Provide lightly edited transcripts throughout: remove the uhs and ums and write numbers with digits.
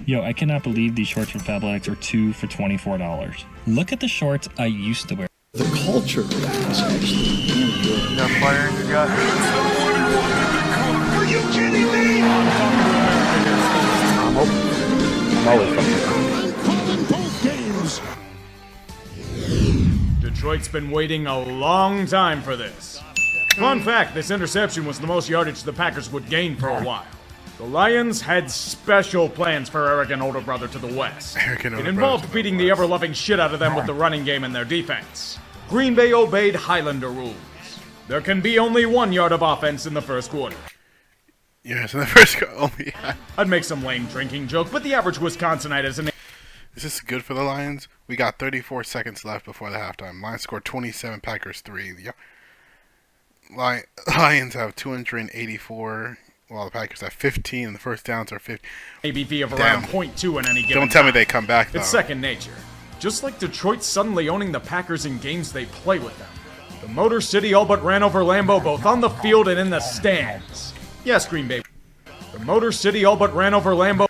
Yo, I cannot believe these shorts from Fabletics are 2 for $24. Look at the shorts I used to wear. The culture of that is actually really good. You got fire in your gut? Are you kidding me? I'm always I'm calling both games. Detroit's been waiting a long time for this. Fun fact, this interception was the most yardage the Packers would gain for a while. The Lions had special plans for Eric and older brother to the west. It involved beating the ever-loving shit out of them with the running game and their defense. Green Bay obeyed Highlander rules. There can be only 1 yard of offense in the first quarter. Yes, in the first quarter. Yeah. I'd make some lame drinking joke, but the average Wisconsinite is an... Is this good for the Lions? We got 34 seconds left before the halftime. Lions scored 27, Packers 3. The Lions have 284, while the Packers have 15, and the first downs are 50. ABV of around 0.2 in any given Don't tell me time. they come back, though. It's second nature. Just like Detroit suddenly owning the Packers in games they play with them. The Motor City all but ran over Lambeau both on the field and in the stands. Yes, Green Bay. The Motor City all but ran over Lambeau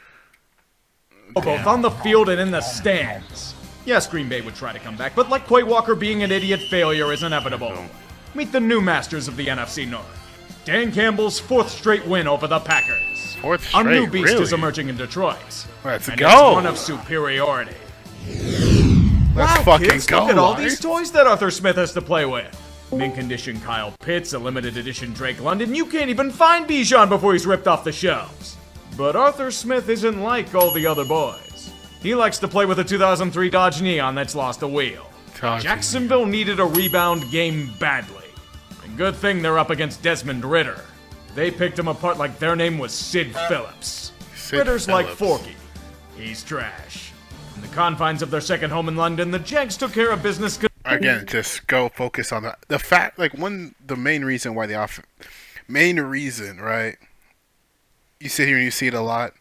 both on the field and in the stands. Yes, Green Bay would try to come back, but like Quay Walker being an idiot, failure is inevitable. Meet the new masters of the NFC North. Dan Campbell's 4th straight win over the Packers. 4th straight, A new beast really? is emerging in Detroit. Let's and go. It's one of superiority. Let's Wow, fucking kids, go. look at all Lions. these toys that Arthur Smith has to play with. Mint condition Kyle Pitts, a limited edition Drake London. You can't even find Bijan before he's ripped off the shelves. But Arthur Smith isn't like all the other boys. He likes to play with a 2003 Dodge Neon that's lost a wheel. Jacksonville needed a rebound game badly. And good thing they're up against Desmond Ritter. They picked him apart like their name was Sid Phillips. Ritter's like Forky. He's trash. In the confines of their second home in London, the Jags took care of business. Again, just go focus on the fact, like, the main reason why main reason, right? You sit here and you see it a lot.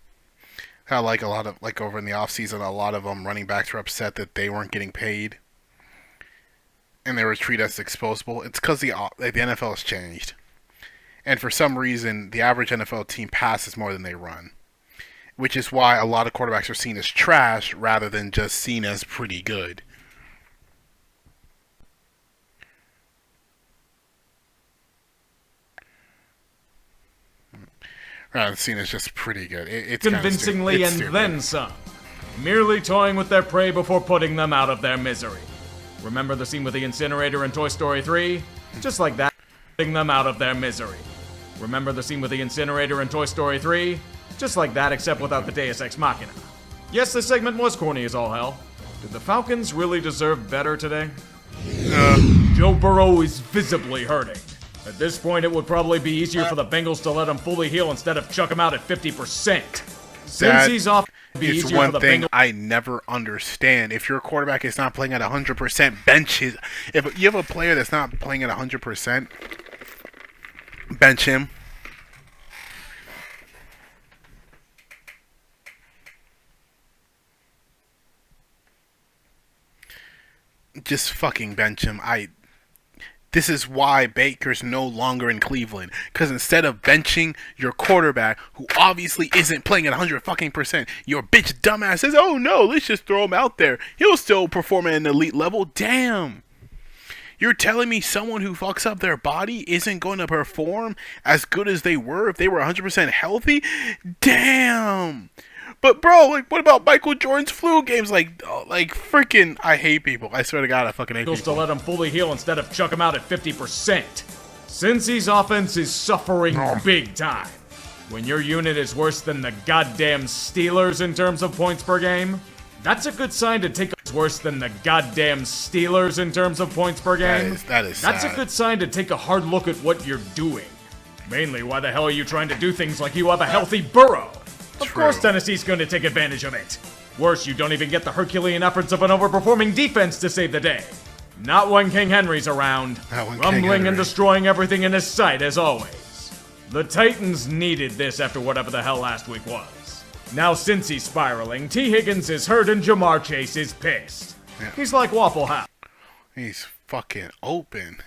How, like, a lot of, like, over in the offseason, a lot of them running backs were upset that they weren't getting paid. And they were treated as disposable. It's because the NFL has changed. And for some reason, the average NFL team passes more than they run. Which is why a lot of quarterbacks are seen as trash rather than just seen as pretty good. Rather than seen as just pretty good. It's convincingly it's and stupid. then some. Merely toying with their prey before putting them out of their misery. Remember the scene with the incinerator in Toy Story 3? Just like that, putting them out of their misery. Remember the scene with the incinerator in Toy Story 3? Just like that, except without the Deus Ex Machina. Yes, this segment was corny as all hell. Did the Falcons really deserve better today? Joe Burrow is visibly hurting. At this point, it would probably be easier for the Bengals to let him fully heal instead of chuck him out at 50%. Since he's off, it'd be it's easier one for the thing Bengals. I never understand. If your quarterback is not playing at 100%, bench his. If you have a player that's not playing at 100%, bench him. Just fucking bench him. This is why Baker's no longer in Cleveland. Because instead of benching your quarterback, who obviously isn't playing at 100%, your bitch dumbass says, "Oh no, let's just throw him out there. He'll still perform at an elite level." Damn. You're telling me someone who fucks up their body isn't going to perform as good as they were if they were 100% healthy? Damn. But bro, like, what about Michael Jordan's flu games? Like freaking, I hate people. I swear to God, I fucking hate To people. let him fully heal instead of chuck him out at 50%. Cincy's offense is suffering big time. When your unit is worse than the goddamn Steelers in terms of points per game, that's a good sign to take worse than the goddamn Steelers in terms of points per game. That's a sad. good sign to take a hard look at what you're doing. Mainly, why the hell are you trying to do things like you have a healthy Burrow? Of course Tennessee's going to take advantage of it. Worse, you don't even get the Herculean efforts of an overperforming defense to save the day. Not when King Henry's around, Not when King rumbling and Henry. destroying everything in his sight as always. The Titans needed this after whatever the hell last week was. Now since he's spiraling, T. Higgins is hurt and Jamar Chase is pissed. Yeah. He's like Waffle House. He's fucking open.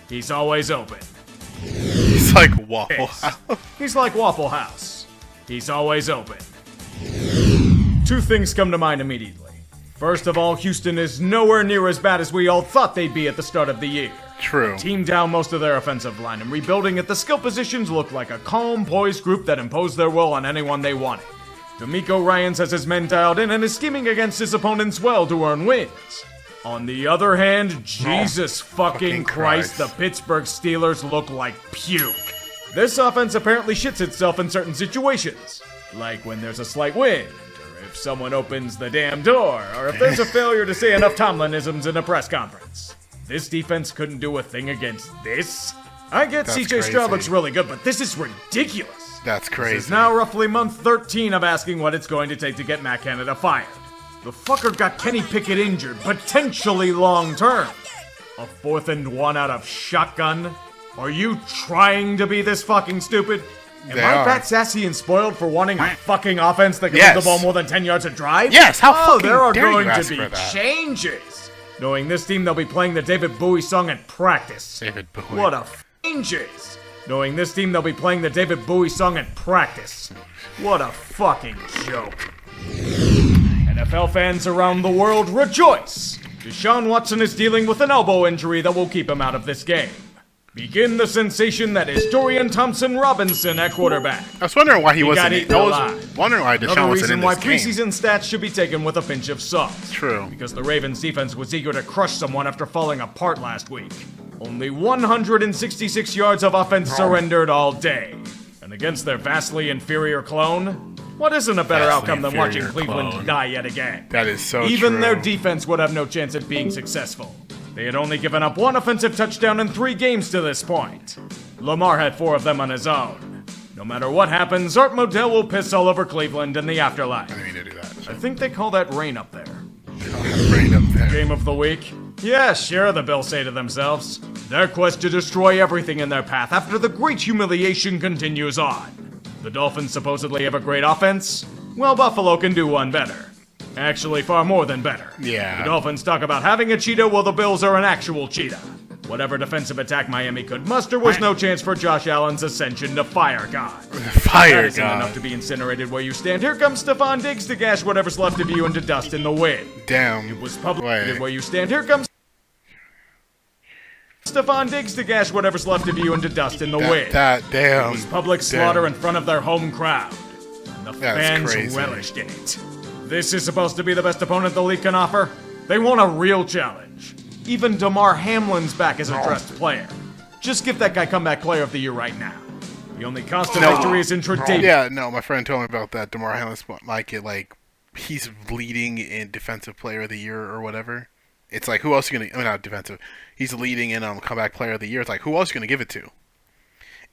He's always open. He's like Waffle Pissed. House. He's like Waffle House. He's always open. Two things come to mind immediately. First of all, Houston is nowhere near as bad as we all thought they'd be at the start of the year. True. Team down most of their offensive line and rebuilding at the skill positions looked like a calm, poised group that imposed their will on anyone they wanted. D'Amico Ryans has his men dialed in and is scheming against his opponents well to earn wins. On the other hand, Jesus fucking Christ, the Pittsburgh Steelers look like puke. This offense apparently shits itself in certain situations, like when there's a slight wind, or if someone opens the damn door, or if there's a failure to say enough Tomlinisms in a press conference. This defense couldn't do a thing against this? I get That's CJ Stroud crazy. looks really good, but this is ridiculous. That's crazy. This is now roughly month 13 of asking what it's going to take to get Matt Canada fired. The fucker got Kenny Pickett injured, potentially long term. A 4th and 1 out of shotgun? Are you trying to be this fucking stupid? Am They I are. fat, sassy, and spoiled for wanting a fucking offense that can Yes. move the ball more than 10 yards a drive? Yes, how Oh, fucking there are dare you going to ask be for that. changes. Knowing this team, they'll be playing the David Bowie song at practice. David Bowie. What a changes. Knowing this team, they'll be playing the David Bowie song at practice. What a fucking joke. NFL fans around the world rejoice! Deshaun Watson is dealing with an elbow injury that will keep him out of this game. Begin the sensation that is Dorian Thompson-Robinson at quarterback. I was wondering why he got wasn't. eaten I was alive. wondering why Another Deshaun wasn't reason in why this game. preseason stats should be taken with a pinch of salt. True. Because the Ravens defense was eager to crush someone after falling apart last week. Only 166 yards of offense surrendered all day. And against their vastly inferior clone, what isn't a better Vastly outcome than watching inferior Cleveland clone. die yet again? That is so Even true. their defense would have no chance at being successful. They had only given up 1 offensive touchdown in 3 games to this point. Lamar had 4 of them on his own. No matter what happens, Art Modell will piss all over Cleveland in the afterlife. I didn't mean to do that. I think they call that rain up there. Brain up there. Game of the week? Yeah, sure, the Bills say to themselves. Their quest to destroy everything in their path after the great humiliation continues on. The Dolphins supposedly have a great offense? Well, Buffalo can do one better. Actually, far more than better. Yeah. The Dolphins talk about having a cheetah while the Bills are an actual cheetah. Whatever defensive attack Miami could muster was no chance for Josh Allen's ascension to Fire God. That Fire isn't enough God. to be incinerated where you stand. Here comes Stephon Diggs to gash whatever's left of you into dust in the wind. Damn. It was public Wait. where you stand. Here comes Stephon Diggs to gash whatever's left of you into dust in the wind. That damn. It was public slaughter in front of their home crowd. And the That's fans crazy. relished in it. This is supposed to be the best opponent the league can offer? They want a real challenge. Even DeMar Hamlin's back as a dressed player. Just give that guy comeback player of the year right now. The only constant victory is in tradition. Yeah, no, my friend told me about that. DeMar Hamlin's like he's leading in defensive player of the year or whatever. It's like, who else are you gonna? I mean, not defensive. He's leading in comeback player of the year. It's like, who else are you gonna give it to?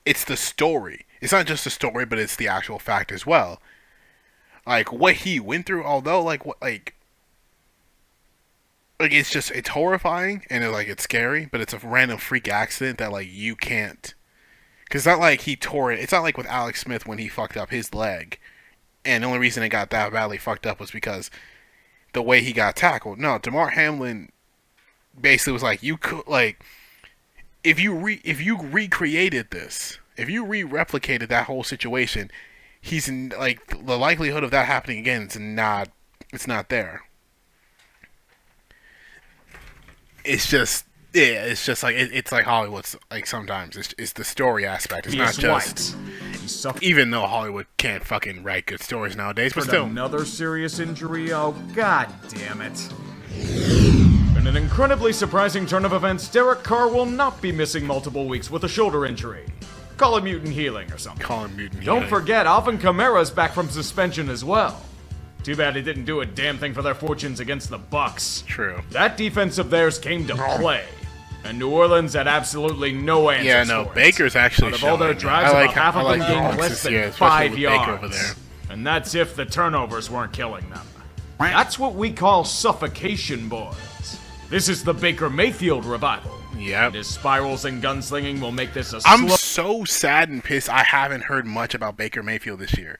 It's the story. It's not just the story, but it's the actual fact as well. Like what he went through, although like it's horrifying and it's scary, but it's a random freak accident that like you can't. Cause it's not like he tore it. It's not like with Alex Smith when he fucked up his leg, and the only reason it got that badly fucked up was because the way he got tackled. No, DeMar Hamlin basically was like, you could if you recreated this, if you replicated that whole situation, he's like the likelihood of that happening again it's not there. It's just like it's like Hollywood's like sometimes it's the story aspect. It's He not is just white. He suffered even though Hollywood can't fucking write good stories nowadays, but still. another serious injury. Oh, god damn it. In an incredibly surprising turn of events, Derek Carr will not be missing multiple weeks with a shoulder injury. Call it mutant healing or something. Call him mutant. Don't healing. forget, Alvin Kamara's back from suspension as well. Too bad he didn't do a damn thing for their fortunes against the Bucks. True. That defense of theirs came to play. And New Orleans had absolutely no answers Yeah, no, for it. Baker's actually Out of all their showing. drives, I like about half I of like them the gained Bucks less this than year, especially 5 with yards. Baker over there. And that's if the turnovers weren't killing them. That's what we call suffocation, boys. This is the Baker Mayfield revival. Yep. And his spirals and gunslinging will make this a I'm slow... so sad and pissed I haven't heard much about Baker Mayfield this year.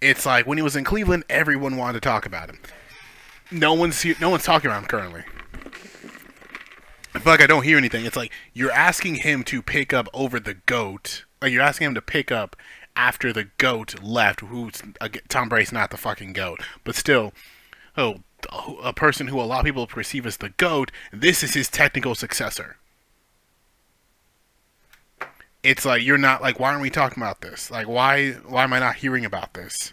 It's like when he was in Cleveland, everyone wanted to talk about him. No one's talking about him currently. I feel like I don't hear anything. It's like you're asking him to pick up over the GOAT. Like you're asking him to pick up after the GOAT left, who's Tom Brady's not the fucking GOAT, but still, a person who a lot of people perceive as the GOAT, this is his technical successor. It's like, you're not, like, why aren't we talking about this? Like, why am I not hearing about this?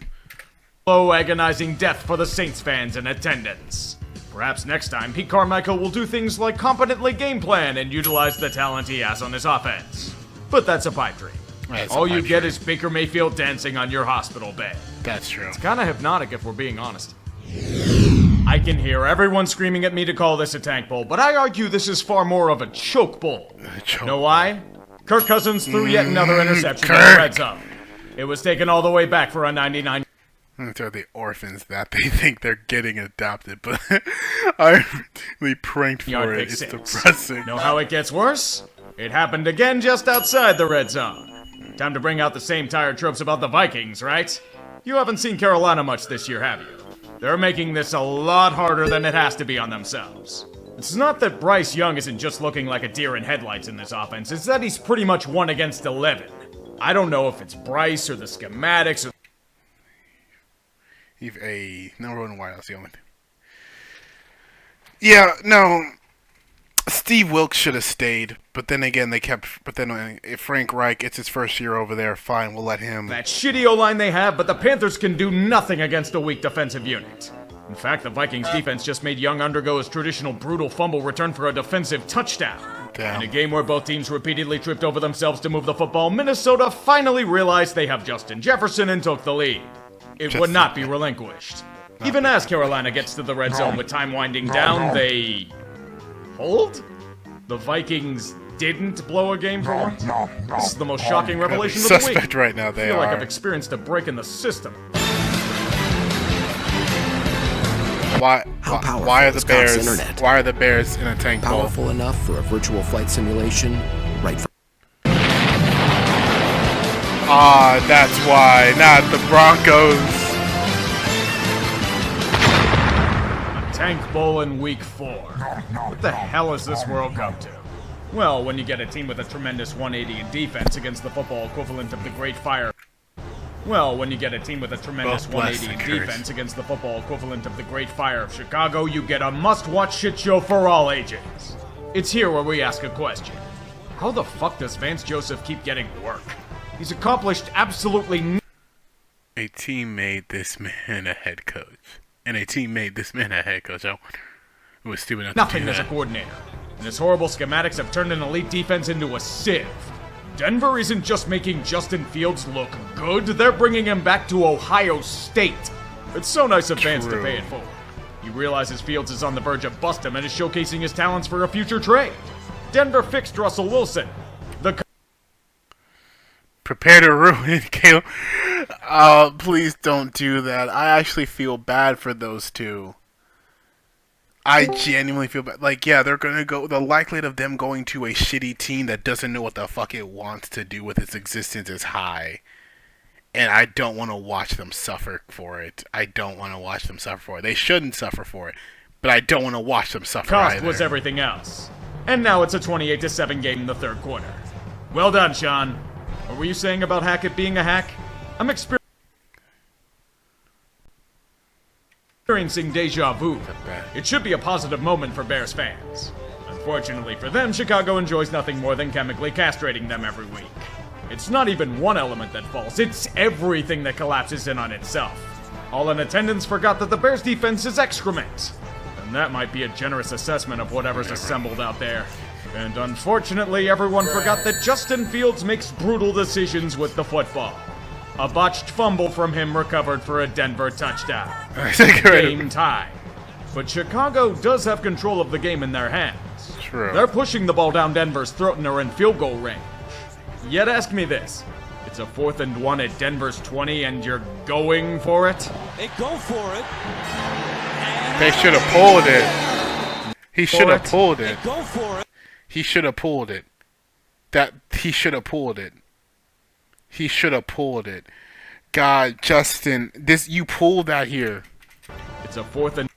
Slow, agonizing death for the Saints fans in attendance. Perhaps next time, Pete Carmichael will do things like competently game plan and utilize the talent he has on his offense. But that's a pipe dream. All you get is Baker Mayfield dancing on your hospital bed. That's true. It's kinda hypnotic if we're being honest. I can hear everyone screaming at me to call this a tank bowl, but I argue this is far more of a choke bowl. Know why? Kirk Cousins threw yet another interception in the red zone. It was taken all the way back for a 99. They're the orphans that they think they're getting adopted, but I'm really pranked for it. It's depressing. Know how it gets worse? It happened again just outside the red zone. Time to bring out the same tired tropes about the Vikings, right? You haven't seen Carolina much this year, have you? They're making this a lot harder than it has to be on themselves. It's not that Bryce Young isn't just looking like a deer in headlights in this offense, it's that he's pretty much 1 against 11. I don't know if it's Bryce or the schematics or... He's a number 1 wide, that's the only thing. Yeah, no, Steve Wilkes should have stayed, but then again, if Frank Reich, it's his first year over there, fine, we'll let him. That shitty O-line they have, but the Panthers can do nothing against a weak defensive unit. In fact, the Vikings defense just made Young undergo his traditional brutal fumble return for a defensive touchdown. Damn. In a game where both teams repeatedly tripped over themselves to move the football, Minnesota finally realized they have Justin Jefferson and took the lead. It would not be relinquished. Even as Carolina gets to the red zone with time winding down, they... hold? The Vikings didn't blow a game for once? This is the most shocking revelation of the week. Suspect right now, they I feel are. like I've experienced a break in the system. Why are the Bears? Internet? Why are the Bears in a tank bowl? Powerful enough for a virtual flight simulation, right? That's why, not the Broncos. Tank Bowl in Week 4. What the hell has this world come to? Well, when you get a team with a tremendous 180 in defense against the football equivalent of the Great Fire... Well, when you get a team with a tremendous 180 in defense against the football equivalent of the Great Fire of Chicago, you get a must-watch shit show for all ages. It's here where we ask a question. How the fuck does Vance Joseph keep getting work? He's accomplished absolutely A team made this man a head coach. And a team made this man a head coach. I wonder who was stupid enough to nothing do as a that. coordinator. And his horrible schematics have turned an elite defense into a sieve. Denver isn't just making Justin Fields look good, they're bringing him back to Ohio State. It's so nice of fans to pay it forward. He realizes Fields is on the verge of bust him and is showcasing his talents for a future trade. Denver fixed Russell Wilson. Prepare to ruin Caleb. Please don't do that. I actually feel bad for those two. I genuinely feel bad. Like, yeah, they're gonna go. The likelihood of them going to a shitty team that doesn't know what the fuck it wants to do with its existence is high. And I don't want to watch them suffer for it. They shouldn't suffer for it. But I don't want to watch them suffer Cost either. was everything else. And now it's a 28-7 game in the third quarter. Well done, Sean. What were you saying about Hackett being a hack? I'm experiencing deja vu. It should be a positive moment for Bears fans. Unfortunately for them, Chicago enjoys nothing more than chemically castrating them every week. It's not even one element that falls, it's everything that collapses in on itself. All in attendance forgot that the Bears defense is excrement. And that might be a generous assessment of whatever's assembled out there. And unfortunately, everyone forgot that Justin Fields makes brutal decisions with the football. A botched fumble from him recovered for a Denver touchdown. Game tie. But Chicago does have control of the game in their hands. True. They're pushing the ball down Denver's throat and are in field goal range. Yet ask me this. It's a 4th and 1 at Denver's 20 and you're going for it? They go for it. They should have pulled it. He should have pulled it. Go for it. He should have pulled it. He should have pulled it. He should have pulled it. God, Justin, you pulled that here. It's a 4th and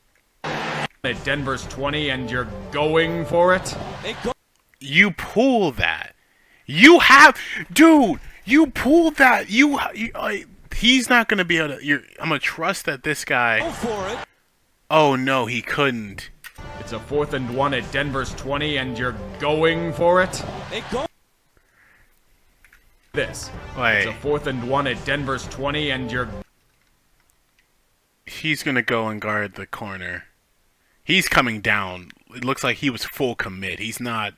at Denver's 20 and you're going for it? You pull that. You have, dude, You pulled that. He's not gonna be able to. I'm gonna trust that this guy. Go for it. Oh no, he couldn't. It's a 4th and 1 at Denver's 20, and you're going for it? They go. This. Wait. It's a 4th and 1 at Denver's 20, and you're... He's gonna go and guard the corner. He's coming down. It looks like he was full commit. He's not.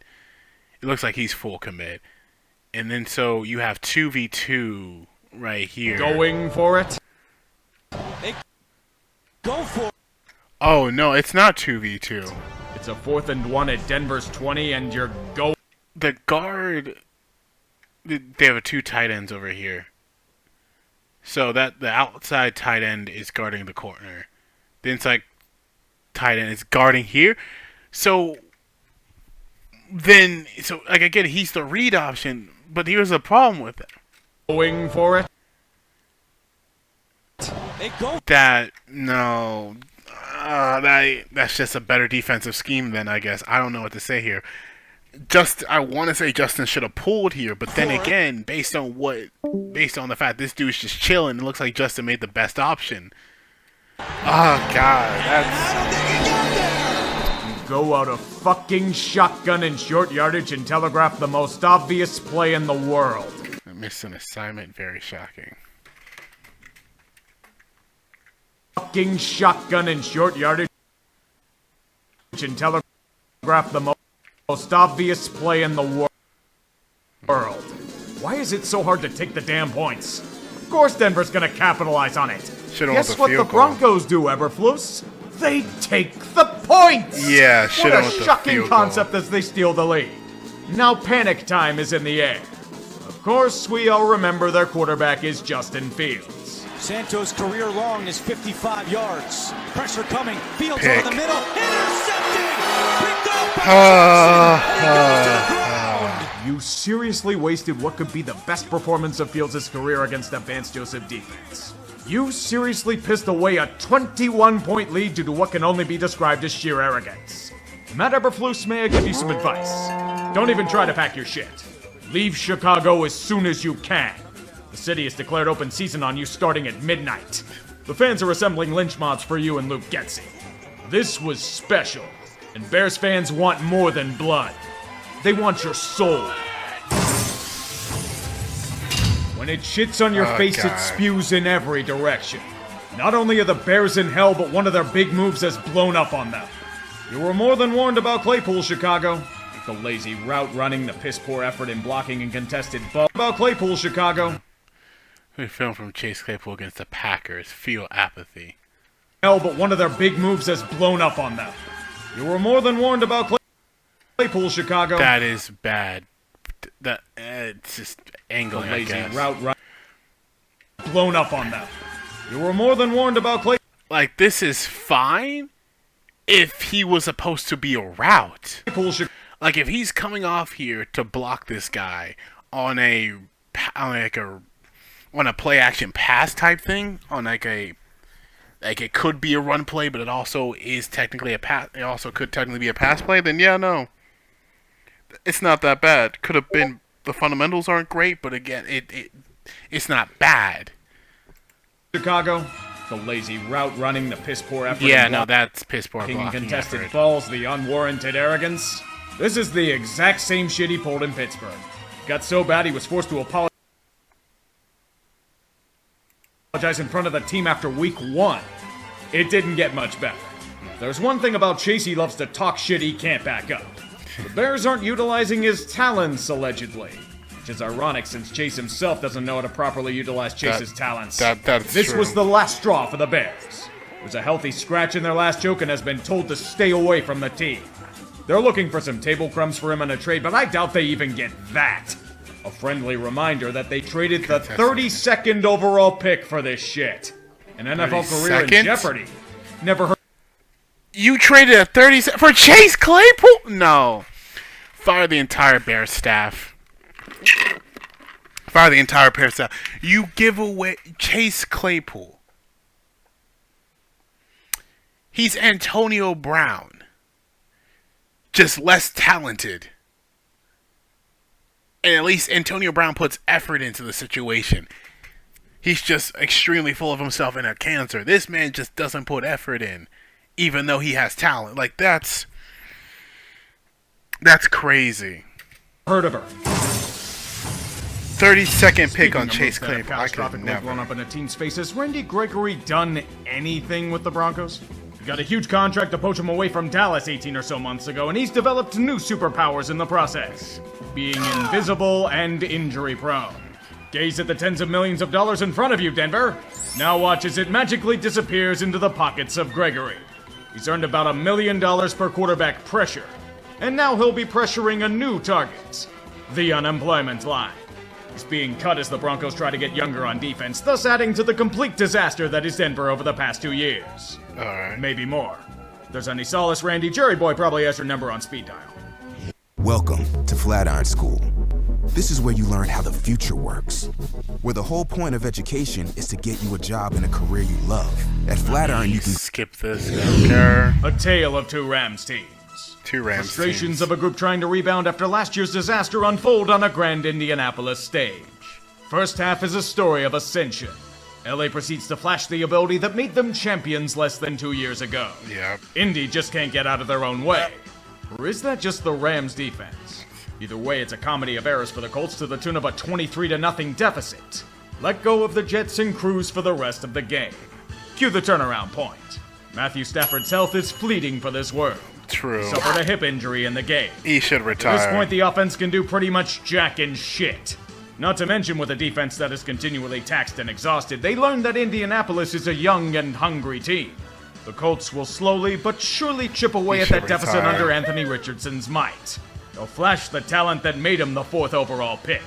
It looks like he's full commit. And then so you have 2v2 right here. Going for it? They go for it. Oh no, it's not 2v2. It's a 4th and 1 at Denver's 20, and you're going... The guard. They have 2 tight ends over here. So that the outside tight end is guarding the corner. The inside tight end is guarding here. So then, like again, he's the read option, but here's a problem with it. Going for it? They go. That's just a better defensive scheme then, I guess. I don't know what to say here. I want to say Justin should have pulled here, but then again, based on the fact this dude's just chilling, it looks like Justin made the best option. Oh God, You go out a fucking shotgun in short yardage and telegraph the most obvious play in the world. I missed an assignment. Very shocking. Fucking shotgun in short yardage and telegraph the most obvious play in the world. Why is it so hard to take the damn points? Of course Denver's gonna capitalize on it. Guess what the Broncos do, Eberflus? They take the points! Yeah, what a shocking concept as they steal the lead. Now panic time is in the air. Of course, we all remember their quarterback is Justin Fields. Santos' career long is 55 yards. Pressure coming. Fields Pick. over the middle. Intercepted! Picked up by Jackson. And he goes to the ground. You seriously wasted what could be the best performance of Fields' career against a Vance Joseph defense. You seriously pissed away a 21-point lead due to what can only be described as sheer arrogance. Matt Eberflus, may I give you some advice? Don't even try to pack your shit. Leave Chicago as soon as you can. The city has declared open season on you starting at midnight. The fans are assembling lynch mobs for you and Luke Getzey. This was special, and Bears fans want more than blood. They want your soul. When it shits on your face, God. it spews in every direction. Not only are the Bears in hell, but one of their big moves has blown up on them. You were more than warned about Claypool, Chicago. The lazy route running, the piss-poor effort in blocking and contested ball. About Claypool, Chicago. We film from Chase Claypool against the Packers. Feel apathy. Hell, but one of their big moves has blown up on them. You were more than warned about Claypool, Chicago. That is bad. It's just angling, The lazy I guess. route run blown up on them. You were more than warned about Like, this is fine if he was supposed to be a route. Claypool, Like, if he's coming off here to block this guy on a play action pass type thing, on like it could be a run play, but it also is technically a pass. It also could technically be a pass play. Then yeah, no, it's not that bad. Could have been. The fundamentals aren't great, but again, it's not bad. Chicago. The lazy route running, the piss-poor effort. Yeah, no, that's piss poor blocking blocking contested effort. balls, the unwarranted arrogance. This is the exact same shit he pulled in Pittsburgh. Got so bad he was forced to apologize in front of the team after week 1. It didn't get much better. There's one thing about Chase, he loves to talk shit he can't back up. The Bears aren't utilizing his talents, allegedly. Which is ironic since Chase himself doesn't know how to properly utilize Chase's talents. That's This true. was the last straw for the Bears. It was a healthy scratch in their last joke and has been told to stay away from the team. They're looking for some table crumbs for him in a trade, but I doubt they even get that. A friendly reminder that they traded the 32nd overall pick for this shit. An NFL career in 32nd? jeopardy. Never heard. You traded a 30 for Chase Claypool? No. Fire the entire Bears staff. Fire the entire Bears staff. You give away Chase Claypool. He's Antonio Brown. Just less talented. And at least Antonio Brown puts effort into the situation. He's just extremely full of himself and a cancer. This man just doesn't put effort in, even though he has talent. Like, that's crazy. Heard of her. 30-second pick on Chase Claypool. I could Catastrophically blown never. up in a team's faces. Randy Gregory done anything with the Broncos? He got a huge contract to poach him away from Dallas 18 or so months ago, and he's developed new superpowers in the process, being invisible and injury-prone. Gaze at the tens of millions of dollars in front of you, Denver. Now watch as it magically disappears into the pockets of Gregory. He's earned about $1 million per quarterback pressure, and now he'll be pressuring a new target, the unemployment line. He's being cut as the Broncos try to get younger on defense, thus adding to the complete disaster that is Denver over the past 2 years. Alright. Maybe more. If there's any solace, Randy, Jerry Boy probably has your number on speed dial. Welcome to Flatiron School. This is where you learn how the future works. Where the whole point of education is to get you a job in a career you love. At Flatiron, you can skip this. Don't care. A tale of two Rams teams. Two Rams Frustrations teams. of a group trying to rebound after last year's disaster unfold on a grand Indianapolis stage. First half is a story of ascension. LA proceeds to flash the ability that made them champions less than 2 years ago. Yep. Indy just can't get out of their own way. Or is that just the Rams' defense? Either way, it's a comedy of errors for the Colts to the tune of a 23-0 deficit. Let go of the Jets and cruise for the rest of the game. Cue the turnaround point. Matthew Stafford's health is fleeting for this world. True. He suffered a hip injury in the game. He should retire. At this point, the offense can do pretty much jack and shit. Not to mention with a defense that is continually taxed and exhausted, they learned that Indianapolis is a young and hungry team. The Colts will slowly but surely chip away He at should that deficit retire. under Anthony Richardson's might. They'll flash the talent that made him the 4th overall pick,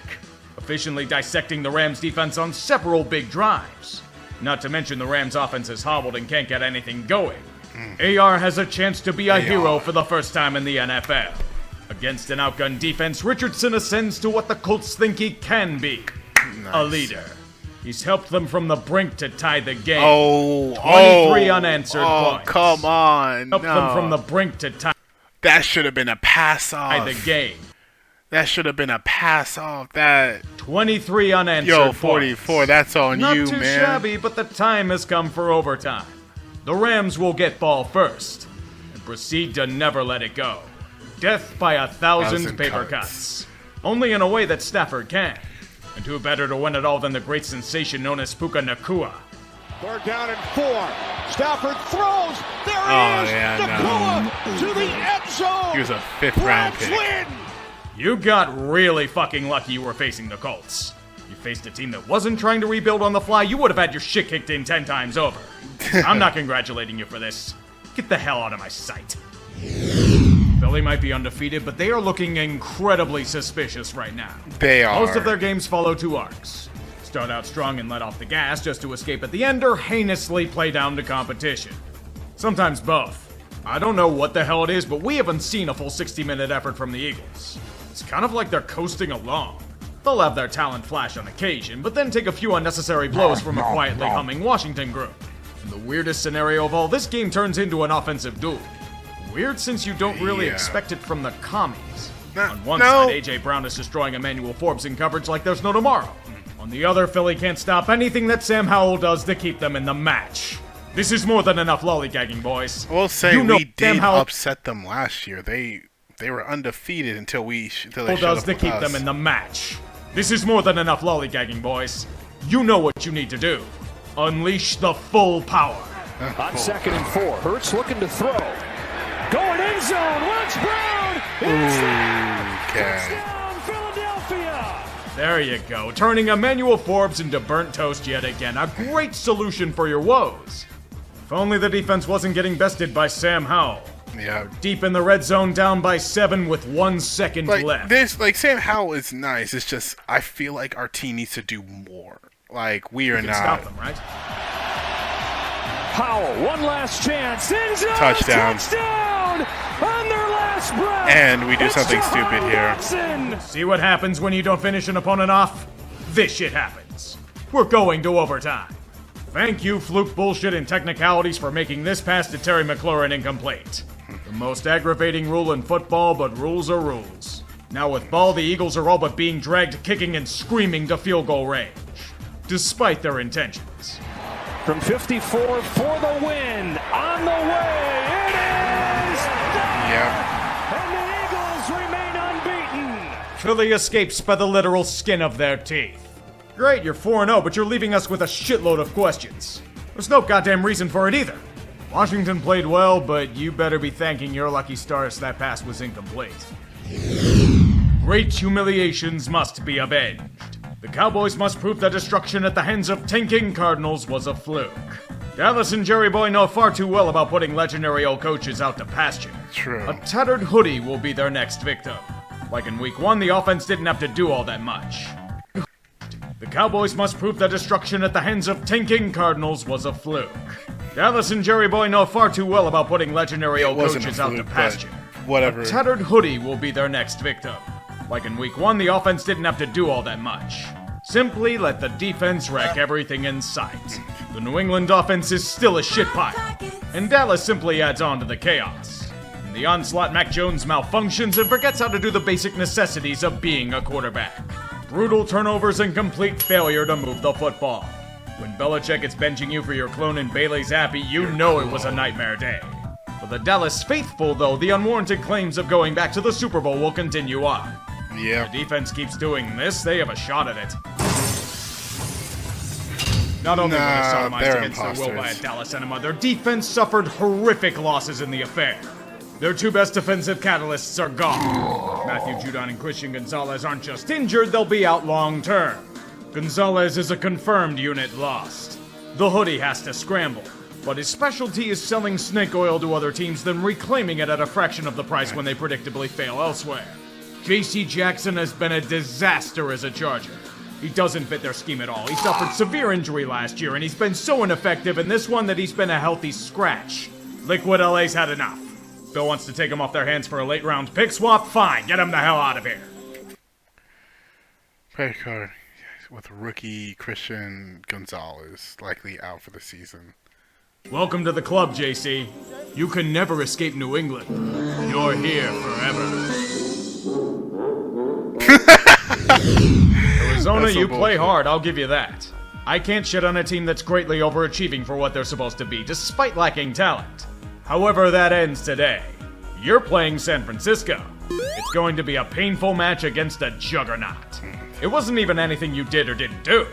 efficiently dissecting the Rams' defense on several big drives. Not to mention the Rams' offense is hobbled and can't get anything going. AR has a chance to be a hero for the first time in the NFL. Against an outgunned defense, Richardson ascends to what the Colts think he can be. A leader. He's helped them from the brink to tie the game. 23 unanswered points. Come on. Helped them from the brink to tie That should have been a pass off. the game. That should have been a pass off. That 23 unanswered Yo, points. 44. That's on Not you, too man. shabby, but the time has come for overtime. The Rams will get ball first and proceed to never let it go. Death by 1,000 paper cuts. Only in a way that Stafford can. And who better to win it all than the great sensation known as Puka Nakua? 3rd down and 4. Stafford throws. There Oh, he is. yeah, Nakua to the end zone. He was a 5th-round Rams pick. win. You got really fucking lucky you were facing the Colts. You faced a team that wasn't trying to rebuild on the fly, you would have had your shit kicked in 10 times over. I'm not congratulating you for this. Get the hell out of my sight. Philly might be undefeated, but they are looking incredibly suspicious right now. They are. Most of their games follow two arcs. Start out strong and let off the gas just to escape at the end, or heinously play down to competition. Sometimes both. I don't know what the hell it is, but we haven't seen a full 60-minute effort from the Eagles. It's kind of like they're coasting along. They'll have their talent flash on occasion, but then take a few unnecessary blows from a quietly humming Washington group. And the weirdest scenario of all, this game turns into an offensive duel. Weird since you don't really expect it from the commies. On one side, A.J. Brown is destroying Emmanuel Forbes in coverage like there's no tomorrow. On the other, Philly can't stop anything that Sam Howell does to keep them in the match. This is more than enough lollygagging, boys. We'll say You know we Sam did Howell upset them last year. They were undefeated until they does showed up to with keep us. them in the match. This is more than enough lollygagging, boys. You know what you need to do. Unleash the full power. On 2nd and 4, Hurts looking to throw. Going end zone, Wentz Brown! Touchdown, Philadelphia! There you go, turning Emmanuel Forbes into burnt toast yet again. A great solution for your woes. If only the defense wasn't getting bested by Sam Howell. Yeah. Deep in the red zone, down by 7 with 1 second left. Sam Howell is nice. It's just I feel like our team needs to do more. Like we are You can not. stop them, right? Howell, one last chance. End zone, Touchdown. touchdown on their last breath. And we do It's something Jahan stupid here. Dotson. See what happens when you don't finish an opponent off? This shit happens. We're going to overtime. Thank you, fluke bullshit and technicalities, for making this pass to Terry McLaurin incomplete. The most aggravating rule in football, but rules are rules. Now with ball, the Eagles are all but being dragged kicking and screaming to field goal range, despite their intentions. From 54 for the win. On the way. It is there! Yeah. And the Eagles remain unbeaten. Philly escapes by the literal skin of their teeth. Great, you're 4-0, but you're leaving us with a shitload of questions. There's no goddamn reason for it either. Washington played well, but you better be thanking your lucky stars that pass was incomplete. Great humiliations must be avenged. The Cowboys must prove that destruction at the hands of tanking Cardinals was a fluke. Dallas and Jerry Boy know far too well about putting legendary old coaches out to pasture. True. A tattered hoodie will be their next victim. Like in week 1, the offense didn't have to do all that much. The Cowboys must prove that destruction at the hands of tanking Cardinals was a fluke. Dallas and Jerry Boy know far too well about putting legendary old coaches out to pasture. Whatever. A tattered hoodie will be their next victim. Like in week 1, the offense didn't have to do all that much. Simply let the defense wreck everything in sight. The New England offense is still a shit pile, and Dallas simply adds on to the chaos. In the onslaught, Mac Jones malfunctions and forgets how to do the basic necessities of being a quarterback. Brutal turnovers and complete failure to move the football. When Belichick is benching you for your clone and Bailey Zappi, you know it was a nightmare day. For the Dallas faithful, though, the unwarranted claims of going back to the Super Bowl will continue on. Yeah. The defense keeps doing this, they have a shot at it. Not only were they sodomized against their will by a Dallas enema, their defense suffered horrific losses in the affair. Their two best defensive catalysts are gone. Matthew Judon and Christian Gonzalez aren't just injured, they'll be out long term. Gonzalez is a confirmed unit lost. The hoodie has to scramble, but his specialty is selling snake oil to other teams, then reclaiming it at a fraction of the price when they predictably fail elsewhere. J.C. Jackson has been a disaster as a Charger. He doesn't fit their scheme at all. He suffered severe injury last year, and he's been so ineffective in this one that he's been a healthy scratch. Liquid LA's had enough. Bill wants to take him off their hands for a late-round pick swap? Fine, get him the hell out of here. Credit card with rookie Christian Gonzalez likely out for the season. Welcome to the club, JC. You can never escape New England. You're here forever. Arizona, you play hard, I'll give you that. I can't shit on a team that's greatly overachieving for what they're supposed to be, despite lacking talent. However, that ends today. You're playing San Francisco. It's going to be a painful match against a juggernaut. It wasn't even anything you did or didn't do.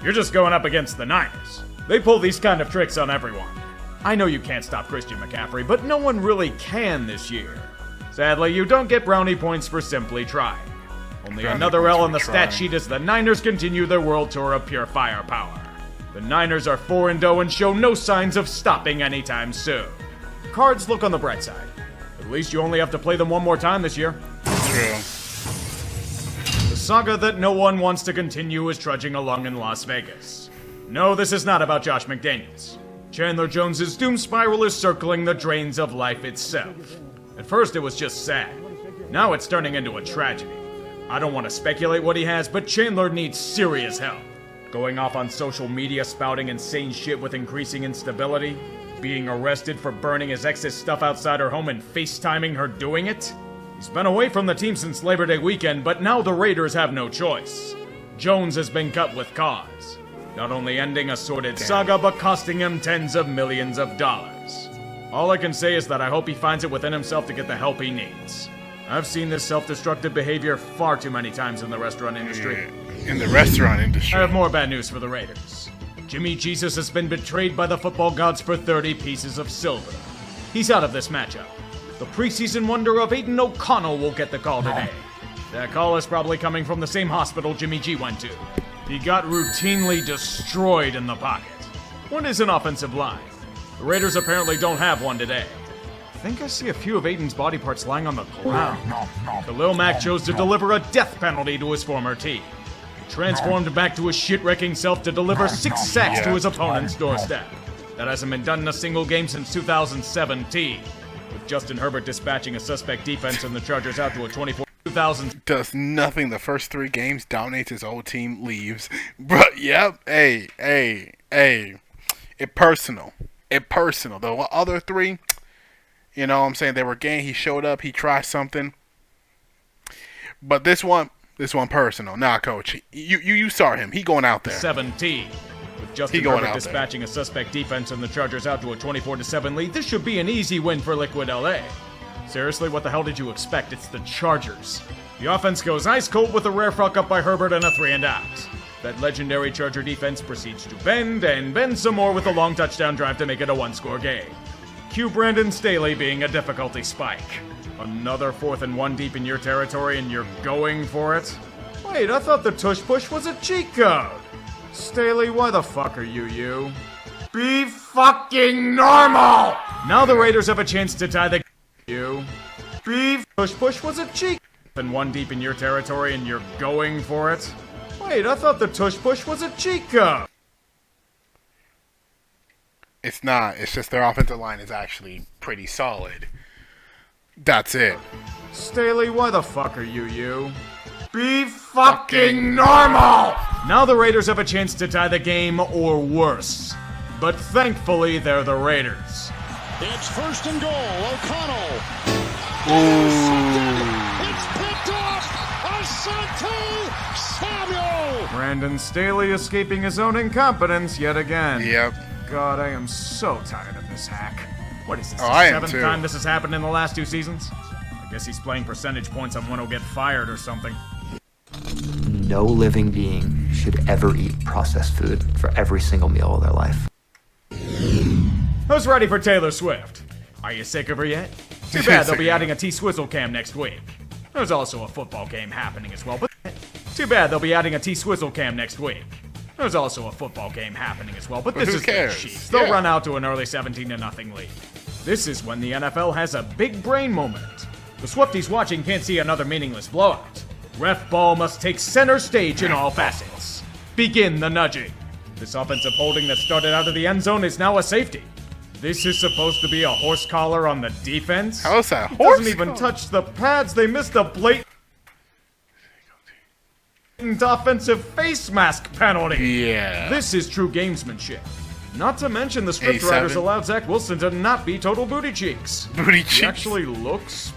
You're just going up against the Niners. They pull these kind of tricks on everyone. I know you can't stop Christian McCaffrey, but no one really can this year. Sadly, you don't get brownie points for simply trying. Only another L on the stat sheet as the Niners continue their world tour of pure firepower. The Niners are 4-0 and show no signs of stopping anytime soon. Cards look on the bright side. At least you only have to play them one more time this year. True. The saga that no one wants to continue is trudging along in Las Vegas. No, this is not about Josh McDaniels. Chandler Jones's doom spiral is circling the drains of life itself. At first it was just sad. Now it's turning into a tragedy. I don't want to speculate what he has, but Chandler needs serious help. Going off on social media spouting insane shit with increasing instability, being arrested for burning his ex's stuff outside her home and FaceTiming her doing it. He's been away from the team since Labor Day weekend, but now the Raiders have no choice. Jones has been cut with cause, not only ending a sordid saga, but costing him tens of millions of dollars. All I can say is that I hope he finds it within himself to get the help he needs. I've seen this self-destructive behavior far too many times in the restaurant industry. In the restaurant industry. I have more bad news for the Raiders. Jimmy Jesus has been betrayed by the football gods for 30 pieces of silver. He's out of this matchup. The preseason wonder of Aiden O'Connell will get the call today. That call is probably coming from the same hospital Jimmy G went to. He got routinely destroyed in the pocket. What is an offensive line? The Raiders apparently don't have one today. I think I see a few of Aiden's body parts lying on the ground. Khalil Mack chose to deliver a death penalty to his former team. He transformed back to his shit-wrecking self to deliver 6 sacks to his opponent's doorstep. That hasn't been done in a single game since 2017, with Justin Herbert dispatching a suspect defense and the Chargers out to a 24-2000. Does nothing the first 3 games, dominates his old team, leaves. But, yep, hey. It personal. The other 3... You know what I'm saying? They were game. He showed up. He tried something. But this one personal. Nah, coach. You start him. He going out there. 17. With Justin Herbert dispatching a suspect defense and the Chargers out to a 24-7 lead, this should be an easy win for Liquid LA. Seriously, what the hell did you expect? It's the Chargers. The offense goes ice cold with a rare fuck up by Herbert and a 3-and-out. That legendary Charger defense proceeds to bend and bend some more with a long touchdown drive to make it a one-score game. Cue Brandon Staley being a difficulty spike. Another 4th and 1 deep in your territory and you're going for it? Wait, I thought the tush push was a cheat code. Staley, why the fuck are you? Be fucking normal! Now the Raiders have a chance to tie the push was a cheat and 1 deep in your territory and you're going for it? Wait, I thought the tush push was a cheat code. It's not. It's just their offensive line is actually pretty solid. That's it. Staley, why the fuck are you? Be fucking normal! Now the Raiders have a chance to tie the game or worse. But thankfully, they're the Raiders. It's 1st and goal. O'Connell. It's picked off. Asante Samuel. Brandon Staley escaping his own incompetence yet again. Yep. God, I am so tired of this hack. What is this, the the 7th time this has happened in the last 2 seasons? I guess he's playing percentage points on when he'll get fired or something. No living being should ever eat processed food for every single meal of their life. Who's ready for Taylor Swift? Are you sick of her yet? Too bad they'll be adding a T-Swizzle cam next week. There's also a football game happening as well, but too bad they'll be adding a T-Swizzle cam next week. There's also a football game happening as well, but this is the Chiefs. They'll run out to an early 17-0 lead. This is when the NFL has a big brain moment. The Swifties watching can't see another meaningless blowout. Ref ball must take center stage in all facets. Begin the nudging. This offensive holding that started out of the end zone is now a safety. This is supposed to be a horse collar on the defense. How's that It horse doesn't even collar? touch the pads. They missed a blatant offensive face mask penalty. Yeah. This is true gamesmanship. Not to mention the script 87. writers allowed Zach Wilson to not be total booty cheeks. Booty He cheeks. actually looks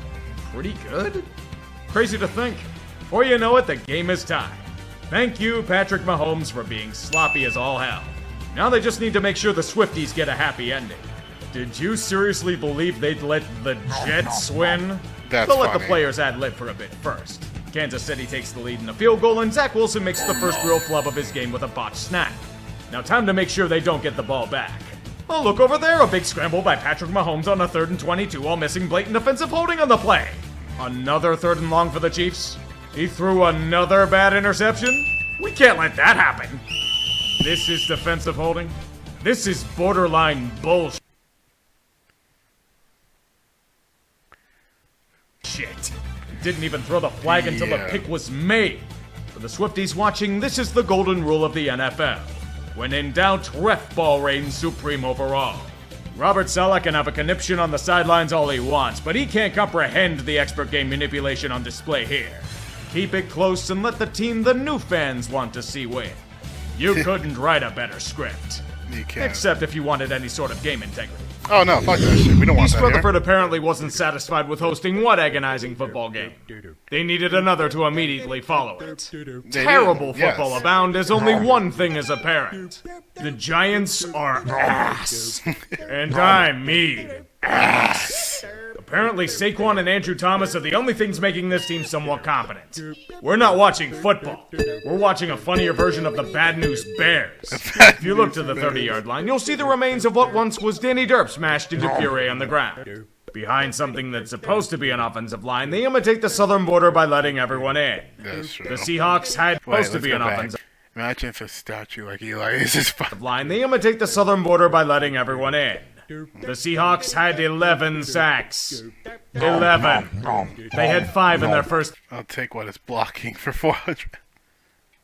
pretty good. Crazy to think. Before you know it, the game is tied. Thank you, Patrick Mahomes, for being sloppy as all hell. Now they just need to make sure the Swifties get a happy ending. Did you seriously believe they'd let the Jets win? That's They'll let the funny. players ad-lib for a bit first. Kansas City takes the lead in a field goal, and Zach Wilson makes the first real flub of his game with a botched snap. Now time to make sure they don't get the ball back. Oh, look over there, a big scramble by Patrick Mahomes on a 3rd and 22 while missing blatant defensive holding on the play. Another 3rd and long for the Chiefs. He threw another bad interception? We can't let that happen. This is defensive holding. This is borderline bullshit. Shit. Didn't even throw the flag until the pick was made. For the Swifties watching, this is the golden rule of the NFL. When in doubt, ref ball reigns supreme overall. Robert Saleh can have a conniption on the sidelines all he wants, but he can't comprehend the expert game manipulation on display here. Keep it close and let the team the new fans want to see win. You couldn't write a better script. You can't. Except if you wanted any sort of game integrity. Oh no, fuck that shit. We don't want East that here. Rutherford apparently wasn't satisfied with hosting what agonizing football game. They needed another to immediately follow it. Terrible football abound as only one thing is apparent. The Giants are ass. And I mean ass. Apparently Saquon and Andrew Thomas are the only things making this team somewhat competent. We're not watching football. We're watching a funnier version of the Bad News Bears. If you look to the 30-yard line, you'll see the remains of what once was Danny Derp smashed into puree on the ground. Behind something that's supposed to be an offensive line, they imitate the southern border by letting everyone in. That's true. The Seahawks had supposed to be an offensive Imagine if a statue like Eli is his fucking line. They imitate the southern border by letting everyone in. The Seahawks had 11 sacks. 11. They had 5 in their first I'll take what is blocking for 400.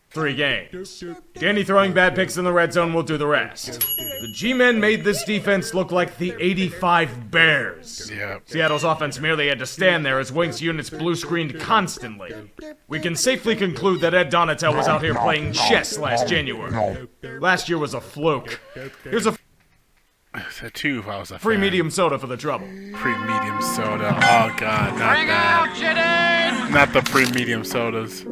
3 games. Danny throwing bad picks in the red zone will do the rest. The G-men made this defense look like the 85 Bears. Yeah. Seattle's offense merely had to stand there as Wings units blue-screened constantly. We can safely conclude that Ed Donatel was out here playing chess last January. Last year was a fluke. Here's a So 2 if I was a Free fan. medium soda for the trouble. Pre-medium soda. Oh god, not that. Not the pre-medium sodas.